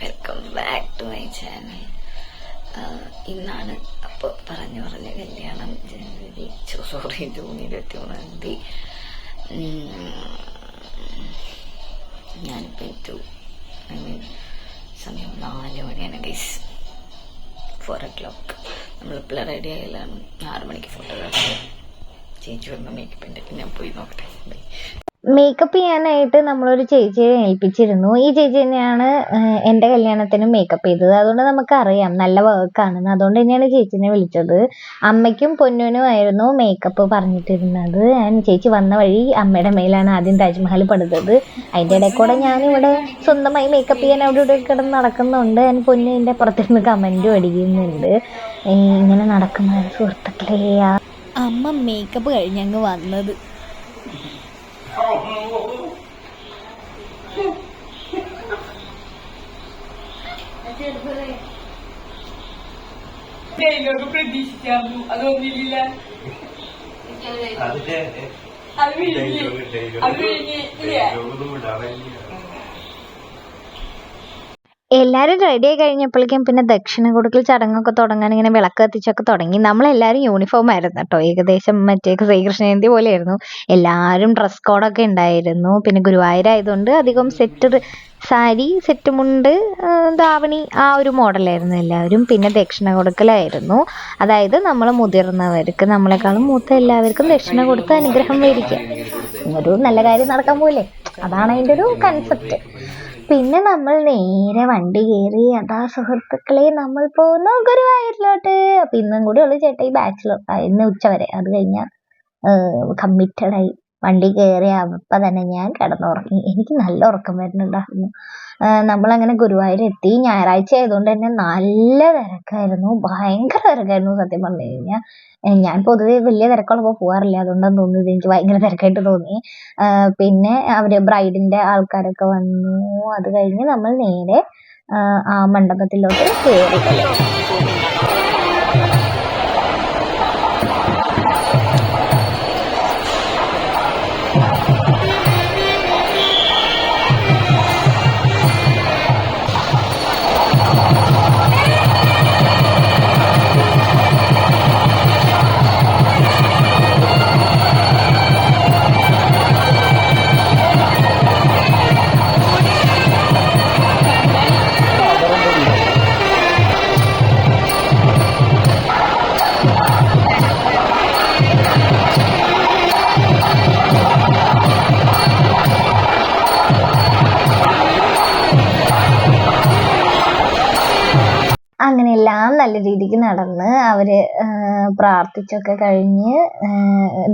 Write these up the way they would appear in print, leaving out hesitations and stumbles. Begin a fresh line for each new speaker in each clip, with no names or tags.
Welcome back to my channel. ഇന്നാണ് അപ്പോൾ പറഞ്ഞ കല്യാണം ജൂൺ 21 ഞാനിപ്പോൾ ഏറ്റു. സമയം 4 മണിയാണ് ഗൈസ്. 4 o'clock. നമ്മളിപ്പോൾ റെഡി ആയാലാണ് 6 മണിക്ക് ഫോട്ടോ എടുത്തത്. ചേച്ചി വരുമ്പോൾ മേക്കപ്പ് ഉണ്ട്. ഞാൻ പോയി നോക്കട്ടെ.
മേക്കപ്പ് ചെയ്യാനായിട്ട് നമ്മളൊരു ചേച്ചിയെ ഏൽപ്പിച്ചിരുന്നു. ഈ ചേച്ചി തന്നെയാണ് എൻ്റെ കല്യാണത്തിന് മേക്കപ്പ് ചെയ്തത്. അതുകൊണ്ട് നമുക്കറിയാം നല്ല വർക്കാണെന്ന്. അതുകൊണ്ട് തന്നെയാണ് ചേച്ചിനെ വിളിച്ചത്. അമ്മയ്ക്കും പൊന്നൂനും ആയിരുന്നു മേക്കപ്പ് പറഞ്ഞിട്ടിരുന്നത്. ചേച്ചി വന്ന വഴി അമ്മയുടെ മേലാണ് ആദ്യം താജ്മഹൽ പണിതത്. അതിൻ്റെ ഇടയിൽ കൂടെ ഞാനിവിടെ സ്വന്തമായി മേക്കപ്പ് ചെയ്യാൻ അവിടെ ഇവിടെ കിടന്ന് നടക്കുന്നുണ്ട്. പൊന്നു എൻ്റെ പുറത്തിരുന്ന് കമൻറ്റും അടിക്കുന്നുണ്ട്. ഇങ്ങനെ നടക്കുന്ന സുഹൃത്തുക്കളെ,
അമ്മ മേക്കപ്പ് കഴിഞ്ഞങ്ങ് വന്നത്.
പ്രതീക്ഷിക്കാറുണ്ട്. അതൊന്നില്ല.
എല്ലാവരും റെഡി ആയി കഴിഞ്ഞപ്പോഴേക്കും പിന്നെ ദക്ഷിണ കൊടുക്കൽ ചടങ്ങൊക്കെ തുടങ്ങാൻ ഇങ്ങനെ വിളക്ക് കത്തിച്ചൊക്കെ തുടങ്ങി. നമ്മളെല്ലാവരും യൂണിഫോം ആയിരുന്നു കേട്ടോ. ഏകദേശം മറ്റേ ശ്രീകൃഷ്ണ ജയന്തി പോലെയായിരുന്നു. എല്ലാവരും ഡ്രസ് കോഡൊക്കെ ഉണ്ടായിരുന്നു. പിന്നെ ഗുരുവായൂരായതുകൊണ്ട് അധികം സെറ്റ് സാരി, സെറ്റ് മുണ്ട്, ധാവണി ആ ഒരു മോഡലായിരുന്നു എല്ലാവരും. പിന്നെ ദക്ഷിണ കൊടുക്കലായിരുന്നു. അതായത് നമ്മൾ മുതിർന്നവർക്ക്, നമ്മളെക്കാളും മൂത്ത എല്ലാവർക്കും ദക്ഷിണ കൊടുത്ത് അനുഗ്രഹം മേടിക്കുക. ഒരു നല്ല കാര്യം നടക്കാൻ പോലെ, അതാണ് അതിൻ്റെ ഒരു കൺസെപ്റ്റ്. പിന്നെ നമ്മൾ നേരെ വണ്ടി കയറി. അതാ സുഹൃത്തുക്കളെ, നമ്മൾ പോകുന്ന ഗുരുവായൂരിലോട്ട്. അപ്പം ഇന്നും കൂടി ഉള്ളു ചേട്ടാ ഈ ബാച്ചിലർ. ഇന്ന് ഉച്ചവരെ, അത് കഴിഞ്ഞാൽ കമ്മിറ്റഡായി. വണ്ടി കയറി അപ്പം തന്നെ ഞാൻ കിടന്നുറങ്ങി. എനിക്ക് നല്ല ഉറക്കം വരുന്നുണ്ടായിരുന്നു. നമ്മളങ്ങനെ ഗുരുവായൂർ എത്തി. ഞായറാഴ്ച ആയതുകൊണ്ട് തന്നെ നല്ല തിരക്കായിരുന്നു. ഭയങ്കര തിരക്കായിരുന്നു സത്യം പറഞ്ഞു കഴിഞ്ഞാൽ. ഞാൻ പൊതുവെ വലിയ തിരക്കുള്ളപ്പോൾ പോകാറില്ല. അതുകൊണ്ടാണ് തോന്നുന്നത് എനിക്ക് ഭയങ്കര തിരക്കായിട്ട് തോന്നി. പിന്നെ അവർ ബ്രൈഡിൻ്റെ ആൾക്കാരൊക്കെ വന്നു. അത് കഴിഞ്ഞ് നമ്മൾ നേരെ ആ മണ്ഡപത്തിലോട്ട് കയറി. അങ്ങനെ എല്ലാം നല്ല രീതിക്ക് നടന്ന് അവർ പ്രാർത്ഥിച്ചൊക്കെ കഴിഞ്ഞ്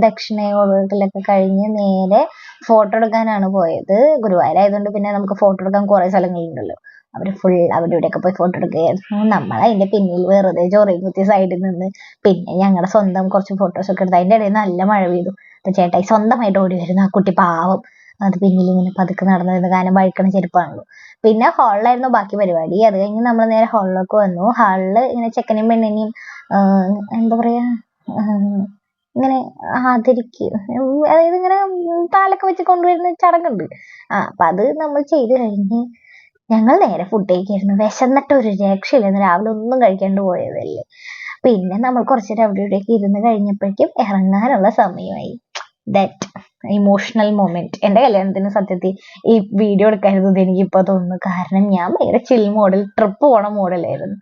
ദക്ഷിണ കൊടുക്കലൊക്കെ കഴിഞ്ഞ് നേരെ ഫോട്ടോ എടുക്കാനാണ് പോയത്. ഗുരുവായൂരായതുകൊണ്ട് പിന്നെ നമുക്ക് ഫോട്ടോ എടുക്കാൻ കുറേ സ്ഥലങ്ങളുണ്ടല്ലോ. അവർ ഫുൾ അവിടെ ഇവിടെയൊക്കെ പോയി ഫോട്ടോ എടുക്കുകയായിരുന്നു. നമ്മളതിൻ്റെ പിന്നിൽ വെറുതെ ചൊറിയും കുത്തി സൈഡിൽ നിന്ന്. പിന്നെ ഞങ്ങളുടെ സ്വന്തം കുറച്ച് ഫോട്ടോസൊക്കെ എടുത്ത്. അതിൻ്റെ ഇടയിൽ നല്ല മഴ പെയ്തു. അപ്പോൾ ചേട്ടായി സ്വന്തമായിട്ട് ഓടി വരുന്നു. ആ കുട്ടി പാവം. അത് പിന്നിൽ ഇങ്ങനെ പതുക്കെ നടന്നു വരുന്ന, കാരണം വഴിക്കണ ചെരുപ്പാണല്ലോ. പിന്നെ ഹാളിലായിരുന്നു ബാക്കി പരിപാടി. അത് കഴിഞ്ഞ് നമ്മൾ നേരെ ഹാളിലേക്ക് വന്നു. ഹാളിൽ ഇങ്ങനെ ചെക്കനെയും പെണ്ണിനെയും എന്താ പറയുക, ഇങ്ങനെ ആദരിക്കുക, അതായത് ഇങ്ങനെ താലൊക്കെ വെച്ച് കൊണ്ടുവരുന്ന ചടങ്ങുണ്ട്. അപ്പം അത് നമ്മൾ ചെയ്ത് കഴിഞ്ഞ് ഞങ്ങൾ നേരെ ഫുഡ് കഴിക്കായിരുന്നു. വിശന്നിട്ട് ഒരു രക്ഷയില്ലായിരുന്നു. രാവിലെ ഒന്നും കഴിക്കാണ്ട് പോയതല്ലേ. പിന്നെ നമ്മൾ കുറച്ച് നേരം അവിടെ ഇവിടെയൊക്കെ ഇരുന്ന് കഴിഞ്ഞപ്പോഴേക്കും ഇറങ്ങാനുള്ള സമയമായി. That emotional moment. എൻ്റെ കല്യാണത്തിന് സത്യത്തിൽ ഈ വീഡിയോ എടുക്കായിരുന്നത് എനിക്കിപ്പോൾ തോന്നുന്നു. കാരണം ഞാൻ ഭയങ്കര ചിൽ മോഡൽ, ട്രിപ്പ് പോണ മോഡലായിരുന്നു.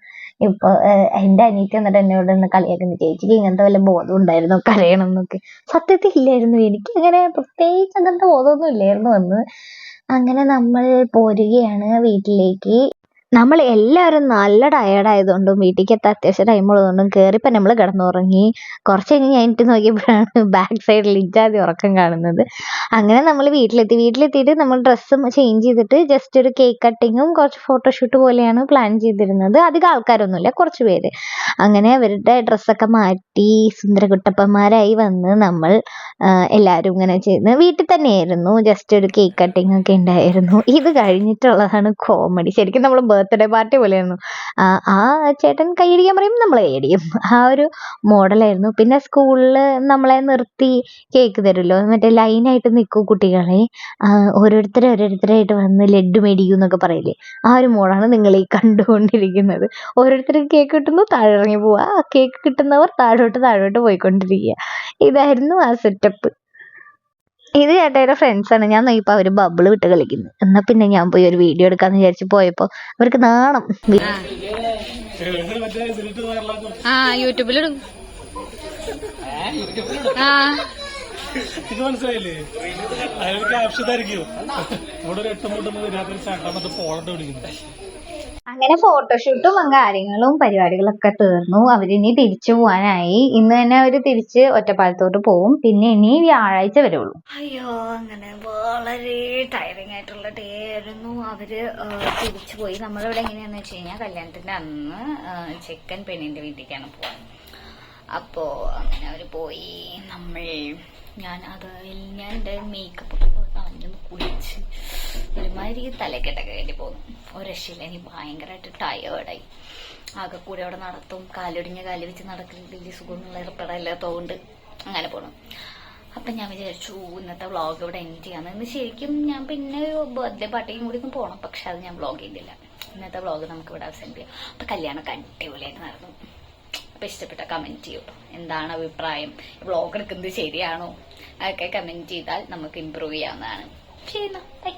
ഇപ്പോൾ എൻ്റെ അനിയത്തി എന്നിട്ട് എന്നോട് ഒന്ന് കളിയാക്കുന്നു, ചേച്ചിക്ക് ഇങ്ങനത്തെ വല്ല ബോധം ഉണ്ടായിരുന്നു കരയണം എന്നൊക്കെ. സത്യത്തിൽ ഇല്ലായിരുന്നു. എനിക്ക് അങ്ങനെ പ്രത്യേകിച്ച് അങ്ങനത്തെ ബോധമൊന്നും ഇല്ലായിരുന്നു അന്ന്. അങ്ങനെ നമ്മൾ പോരുകയാണ് വീട്ടിലേക്ക്. നമ്മൾ എല്ലാവരും നല്ല ടയേർഡായതുകൊണ്ടും വീട്ടിലേക്ക് എത്താൻ അത്യാവശ്യം ടൈമുള്ളതുകൊണ്ടും കയറിയപ്പോൾ നമ്മൾ കിടന്നുറങ്ങി. കുറച്ച് കഴിഞ്ഞ് കഴിഞ്ഞിട്ട് നോക്കിയപ്പോഴാണ് ബാക്ക് സൈഡിൽ ഇജാതി ഉറക്കം കാണുന്നത്. അങ്ങനെ നമ്മൾ വീട്ടിലെത്തിയിട്ട് നമ്മൾ ഡ്രസ്സും ചേഞ്ച് ചെയ്തിട്ട് ജസ്റ്റ് ഒരു കേക്ക് കട്ടിങ്ങും കുറച്ച് ഫോട്ടോഷൂട്ട് പോലെയാണ് പ്ലാൻ ചെയ്തിരുന്നത്. അധികം ആൾക്കാരൊന്നുമില്ല, കുറച്ച് പേര്. അങ്ങനെ അവരുടെ ഡ്രസ്സൊക്കെ മാറ്റി സുന്ദരകുട്ടപ്പന്മാരായി വന്ന് നമ്മൾ എല്ലാവരും ഇങ്ങനെ ചെയ്ത് വീട്ടിൽ തന്നെയായിരുന്നു. ജസ്റ്റ് ഒരു കേക്ക് കട്ടിങ് ഒക്കെ ഉണ്ടായിരുന്നു. ഇത് കഴിഞ്ഞിട്ടുള്ളതാണ് കോമഡി. ശരിക്കും നമ്മൾ ബർത്ത്ഡേ പാർട്ടി പോലെയായിരുന്നു. ആ ചേട്ടൻ കൈയടിക്കാൻ പറയും, നമ്മൾ കൈയടിക്കും. ആ ഒരു മോഡലായിരുന്നു. പിന്നെ സ്കൂളിൽ നമ്മളെ നിർത്തി കേക്ക് തരുമല്ലോ, മറ്റേ ലൈനായിട്ട് നിൽക്കും കുട്ടികളെ, ഓരോരുത്തരായിട്ട് വന്ന് ലഡ്ഡു മേടിക്കും എന്നൊക്കെ പറയില്ലേ, ആ ഒരു മോഡാണ് നിങ്ങൾ ഈ കണ്ടുകൊണ്ടിരിക്കുന്നത്. ഓരോരുത്തർക്ക് കേക്ക് കിട്ടുന്നു, താഴെ ഇറങ്ങി പോവുക, ആ കേക്ക് കിട്ടുന്നവർ താഴോട്ട് പോയിക്കൊണ്ടിരിക്കുക. ഇതായിരുന്നു ആ സെറ്റപ്പ്. ഇത് ചേട്ടായിയുടെ ഫ്രണ്ട്സാണ്. ഞാൻ നോക്കിയപ്പോൾ അവർ ബബിള് വിട്ട് കളിക്കുന്നു. എന്നാൽ പിന്നെ ഞാൻ പോയി ഒരു വീഡിയോ എടുക്കാന്ന് വിചാരിച്ച് പോയപ്പോൾ അവർക്ക് നാണം.
യൂട്യൂബിലിടും.
മനസ്സിലായില്ലേ? അയാൾക്ക് ആവശ്യത്തായിരിക്കും ഇവിടെ ഒരു 8 പോളണ്ട് വിളിക്കുന്നത്.
അങ്ങനെ ഫോട്ടോഷൂട്ടും കാര്യങ്ങളും പരിപാടികളൊക്കെ തീർന്നു. അവരിനി തിരിച്ചു പോകാനായി. ഇന്ന് തന്നെ അവര് തിരിച്ച് ഒറ്റപ്പാലത്തോട്ട് പോവും. പിന്നെ ഇനി വ്യാഴാഴ്ച വരുള്ളൂ.
അയ്യോ, അങ്ങനെ വളരെ ടയറിങ് ആയിട്ടുള്ള ഡേ ആയിരുന്നു. അവര് തിരിച്ചു പോയി. നമ്മളിവിടെ എങ്ങനെയാന്ന് വെച്ച് കഴിഞ്ഞാൽ കല്യാണത്തിന്റെ അന്ന് ചെക്കൻ പെണ്ണിന്റെ വീട്ടിലേക്കാണ് പോവാൻ. അപ്പോ അങ്ങനെ അവര് പോയി. ഞാൻ എൻ്റെ മേക്കപ്പ് കളഞ്ഞൊന്ന് കുളിച്ച് ഒരുമാതിരി തലക്കെട്ടൊക്കെ വേണ്ടി പോകുന്നു. ഒരു രക്ഷയില്ല. എനിക്ക് ഭയങ്കരമായിട്ട് ടയേർഡായി. ആകെ കൂടെ അവിടെ നടത്തും, കാലൊടിഞ്ഞ കാല് വെച്ച് നടക്കുന്നത് വലിയ സുഖമൊന്നുള്ള ഏർപ്പെടാനില്ലാത്തതുകൊണ്ട് അങ്ങനെ പോകണം. അപ്പം ഞാൻ വിചാരിച്ചു ഇന്നത്തെ വ്ളോഗ് ഇവിടെ എൻഡ് ചെയ്യാന്ന്. ഇന്ന് ശരിക്കും ഞാൻ പിന്നെ ഒരു ബർത്ത്ഡേ പാർട്ടിയും കൂടി ഒന്ന് പോകണം, പക്ഷെ അത് ഞാൻ വ്ളോഗ് ചെയ്തില്ല. ഇന്നത്തെ വ്ളോഗ് നമുക്ക് ഇവിടെ അവസാനിപ്പിക്കാം. അപ്പം കല്യാണമൊക്കെ അടിപൊളിയായിട്ട് നടന്നു. അപ്പം ഇഷ്ടപ്പെട്ട കമൻറ്റ് ചെയ്യൂ. എന്താണ് അഭിപ്രായം? വ്ളോഗ് എടുക്കുന്നത് ശരിയാണോ? അതൊക്കെ കമൻറ്റ് ചെയ്താൽ നമുക്ക് ഇമ്പ്രൂവ് ചെയ്യാവുന്നതാണ്. ശരി, ബൈ.